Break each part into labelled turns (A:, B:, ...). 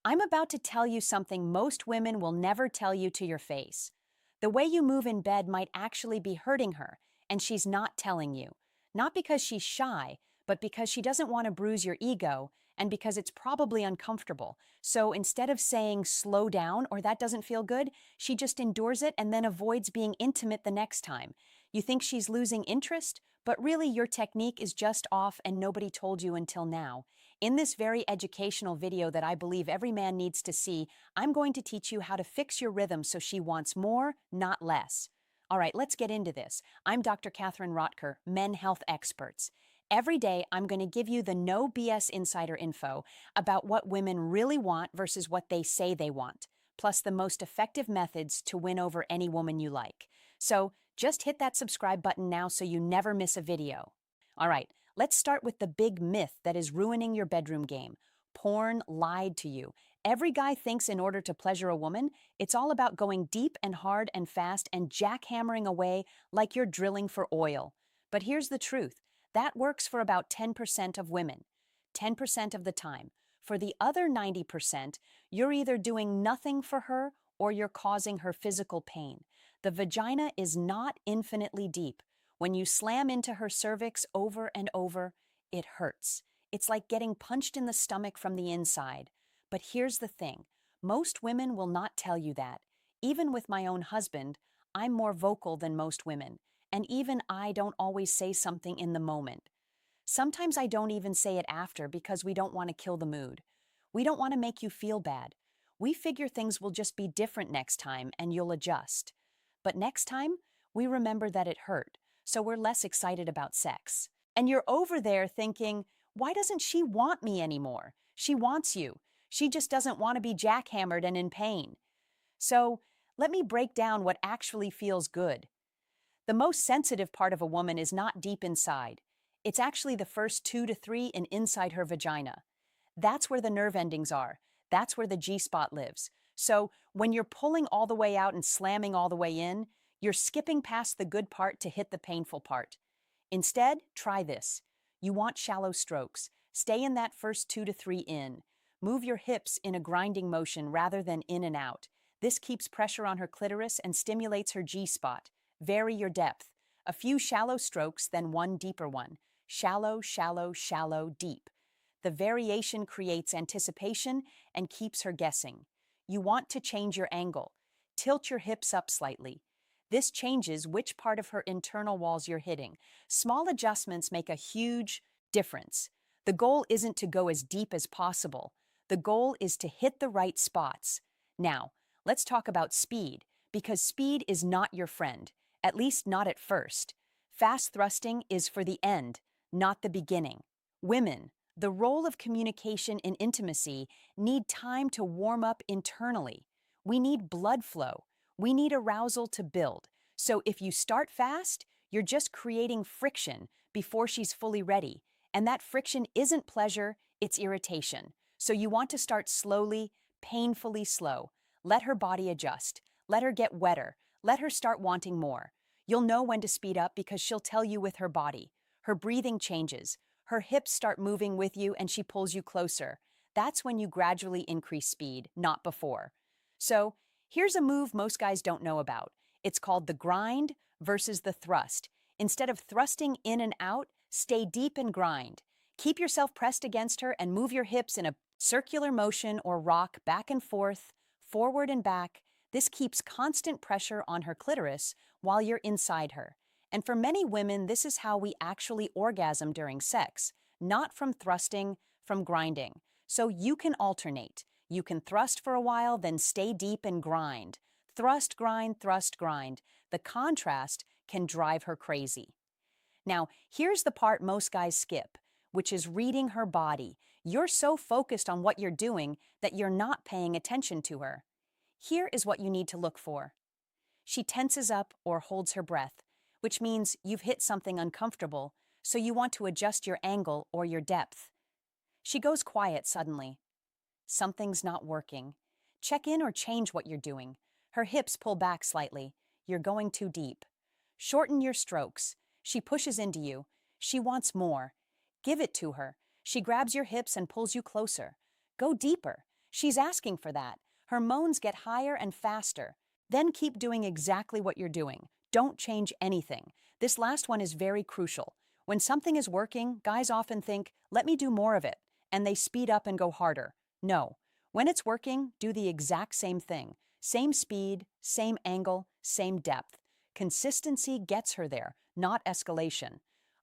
A: I'm about to tell you something most women will never tell you to your face. The way you move in bed might actually be hurting her, and she's not telling you. Not because she's shy, but because she doesn't want to bruise your ego, and because it's probably uncomfortable. So instead of saying slow down or that doesn't feel good, she just endures it and then avoids being intimate the next time. You think she's losing interest, but really your technique is just off and nobody told you until now. In this very educational video that I believe every man needs to see, I'm going to teach you how to fix your rhythm so she wants more, not less. All right, let's get into this. I'm Dr. Catherine Rotker, Men Health Experts. Every day, I'm going to give you the no BS insider info about what women really want versus what they say they want, plus the most effective methods to win over any woman you like. So just hit that subscribe button now so you never miss a video. All right, let's start with the big myth that is ruining your bedroom game. Porn lied to you. Every guy thinks in order to pleasure a woman, it's all about going deep and hard and fast and jackhammering away like you're drilling for oil. But here's the truth. That works for about 10% of women, 10% of the time. For the other 90%, you're either doing nothing for her or you're causing her physical pain. The vagina is not infinitely deep. When you slam into her cervix over and over, it hurts. It's like getting punched in the stomach from the inside. But here's the thing. Most women will not tell you that. Even with my own husband, I'm more vocal than most women. And even I don't always say something in the moment. Sometimes I don't even say it after because we don't want to kill the mood. We don't want to make you feel bad. We figure things will just be different next time and you'll adjust. But next time, we remember that it hurt, so we're less excited about sex. And you're over there thinking, why doesn't she want me anymore? She wants you. She just doesn't want to be jackhammered and in pain. So let me break down what actually feels good. The most sensitive part of a woman is not deep inside. It's actually the first 2 to 3 and inside her vagina. That's where the nerve endings are. That's where the G-spot lives. So when you're pulling all the way out and slamming all the way in, you're skipping past the good part to hit the painful part. Instead, try this. You want shallow strokes. Stay in that first 2 to 3 in. Move your hips in a grinding motion rather than in and out. This keeps pressure on her clitoris and stimulates her G-spot. Vary your depth. A few shallow strokes, then one deeper one. Shallow, shallow, shallow, deep. The variation creates anticipation and keeps her guessing. You want to change your angle. Tilt your hips up slightly. This changes which part of her internal walls you're hitting. Small adjustments make a huge difference. The goal isn't to go as deep as possible. The goal is to hit the right spots. Now, let's talk about speed, because speed is not your friend, at least not at first. Fast thrusting is for the end, not the beginning. Women, the role of communication in intimacy need time to warm up internally. We need blood flow. We need arousal to build. So if you start fast, you're just creating friction before she's fully ready. And that friction isn't pleasure, it's irritation. So you want to start slowly, painfully slow. Let her body adjust. Let her get wetter. Let her start wanting more. You'll know when to speed up because she'll tell you with her body. Her breathing changes. Her hips start moving with you and she pulls you closer. That's when you gradually increase speed, not before. So, here's a move most guys don't know about. It's called the grind versus the thrust. Instead of thrusting in and out, stay deep and grind. Keep yourself pressed against her and move your hips in a circular motion or rock back and forth, forward and back. This keeps constant pressure on her clitoris while you're inside her. And for many women, this is how we actually orgasm during sex, not from thrusting, from grinding. So you can alternate. You can thrust for a while, then stay deep and grind. Thrust, grind, thrust, grind. The contrast can drive her crazy. Now, here's the part most guys skip, which is reading her body. You're so focused on what you're doing that you're not paying attention to her. Here is what you need to look for. She tenses up or holds her breath, which means you've hit something uncomfortable, so you want to adjust your angle or your depth. She goes quiet suddenly. Something's not working. Check in or change what you're doing. Her hips pull back slightly. You're going too deep. Shorten your strokes. She pushes into you. She wants more. Give it to her. She grabs your hips and pulls you closer. Go deeper. She's asking for that. Her moans get higher and faster. Then keep doing exactly what you're doing. Don't change anything. This last one is very crucial. When something is working, guys often think, let me do more of it, and they speed up and go harder. No. When it's working, do the exact same thing. Same speed, same angle, same depth. Consistency gets her there, not escalation.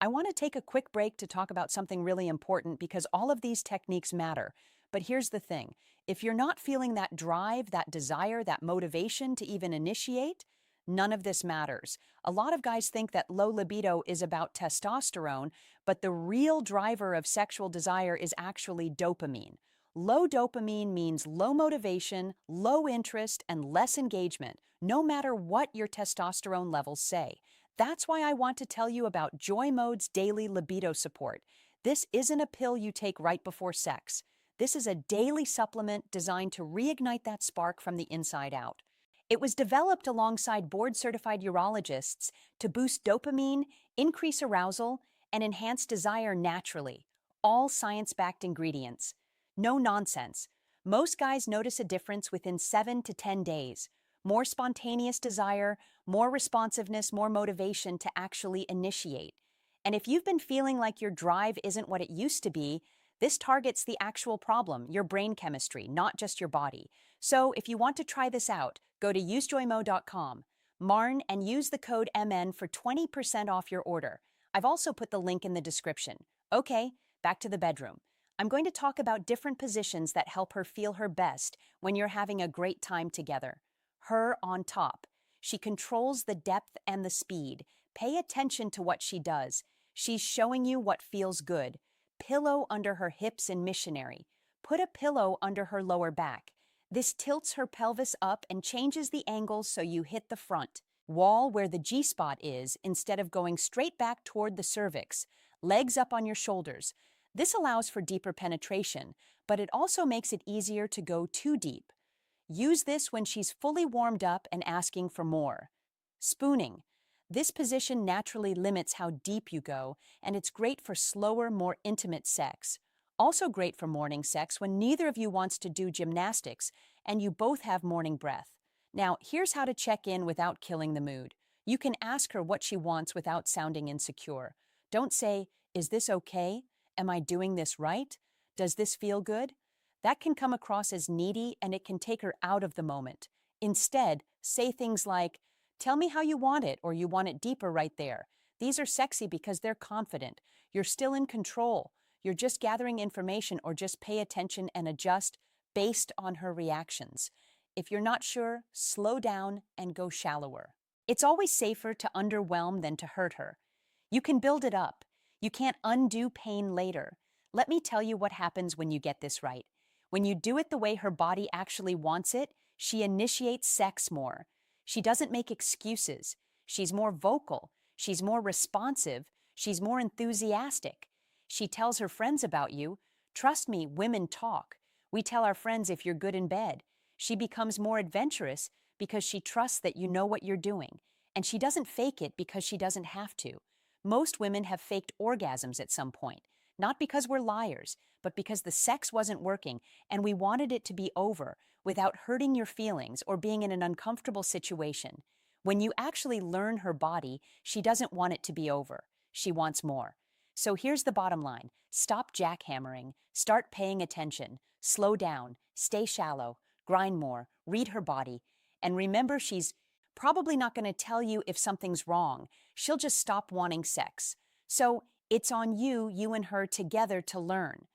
A: I want to take a quick break to talk about something really important because all of these techniques matter. But here's the thing. If you're not feeling that drive, that desire, that motivation to even initiate, none of this matters. A lot of guys think that low libido is about testosterone, but the real driver of sexual desire is actually dopamine. Low dopamine means low motivation, low interest, and less engagement, no matter what your testosterone levels say. That's why I want to tell you about Joy Mode's daily libido support. This isn't a pill you take right before sex. This is a daily supplement designed to reignite that spark from the inside out. It was developed alongside board-certified urologists to boost dopamine, increase arousal, and enhance desire naturally. All science-backed ingredients. No nonsense. Most guys notice a difference within 7 to 10 days. More spontaneous desire, more responsiveness, more motivation to actually initiate. And if you've been feeling like your drive isn't what it used to be, this targets the actual problem, your brain chemistry, not just your body. So if you want to try this out, go to usejoymo.com, Marn, and use the code MN for 20% off your order. I've also put the link in the description. Okay, back to the bedroom. I'm going to talk about different positions that help her feel her best when you're having a great time together. Her on top. She controls the depth and the speed. Pay attention to what she does. She's showing you what feels good. Pillow under her hips in missionary. Put a pillow under her lower back. This tilts her pelvis up and changes the angle so you hit the front wall where the G-spot is instead of going straight back toward the cervix. Legs up on your shoulders. This allows for deeper penetration, but it also makes it easier to go too deep. Use this when she's fully warmed up and asking for more. Spooning. This position naturally limits how deep you go, and it's great for slower, more intimate sex. Also great for morning sex when neither of you wants to do gymnastics and you both have morning breath. Now, here's how to check in without killing the mood. You can ask her what she wants without sounding insecure. Don't say, "Is this okay? Am I doing this right? Does this feel good?" That can come across as needy and it can take her out of the moment. Instead, say things like, "Tell me how you want it," or "You want it deeper right there." These are sexy because they're confident. You're still in control. You're just gathering information, or just pay attention and adjust based on her reactions. If you're not sure, slow down and go shallower. It's always safer to underwhelm than to hurt her. You can build it up. You can't undo pain later. Let me tell you what happens when you get this right. When you do it the way her body actually wants it, she initiates sex more. She doesn't make excuses. She's more vocal. She's more responsive. She's more enthusiastic. She tells her friends about you. Trust me, women talk. We tell our friends if you're good in bed. She becomes more adventurous because she trusts that you know what you're doing. And she doesn't fake it because she doesn't have to. Most women have faked orgasms at some point. Not because we're liars, but because the sex wasn't working and we wanted it to be over without hurting your feelings or being in an uncomfortable situation. When you actually learn her body, she doesn't want it to be over. She wants more. So here's the bottom line. Stop jackhammering. Start paying attention. Slow down. Stay shallow. Grind more. Read her body. And remember, she's probably not going to tell you if something's wrong. She'll just stop wanting sex. So it's on you, you and her together, to learn.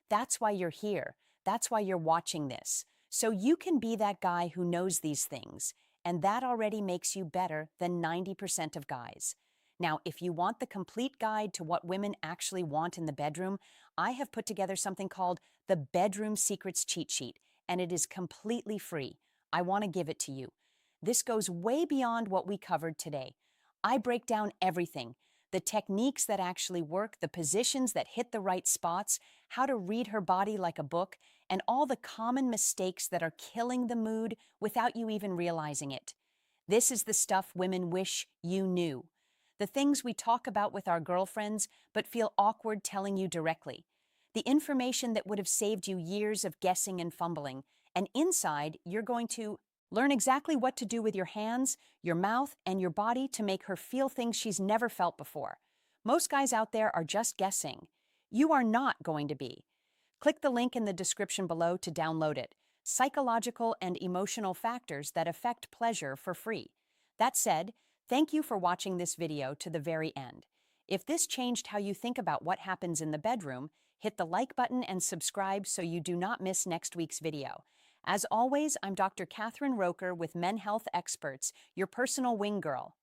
A: That's why you're here. That's why you're watching this. So you can be that guy who knows these things. And that already makes you better than 90% of guys. Now, if you want the complete guide to what women actually want in the bedroom, I have put together something called the Bedroom Secrets Cheat Sheet, and it is completely free. I want to give it to you. This goes way beyond what we covered today. I break down everything. The techniques that actually work, the positions that hit the right spots, how to read her body like a book, and all the common mistakes that are killing the mood without you even realizing it. This is the stuff women wish you knew. The things we talk about with our girlfriends but feel awkward telling you directly. the information that would have saved you years of guessing and fumbling. And inside, you're going to learn exactly what to do with your hands, your mouth, and your body to make her feel things she's never felt before. Most guys out there are just guessing. You are not going to be. Click the link in the description below to download it. Psychological and emotional factors that affect pleasure for free. That said, thank you for watching this video to the very end. If this changed how you think about what happens in the bedroom, hit the like button and subscribe so you do not miss next week's video. As always, I'm Dr. Catherine Roker with Men Health Experts, your personal wing girl.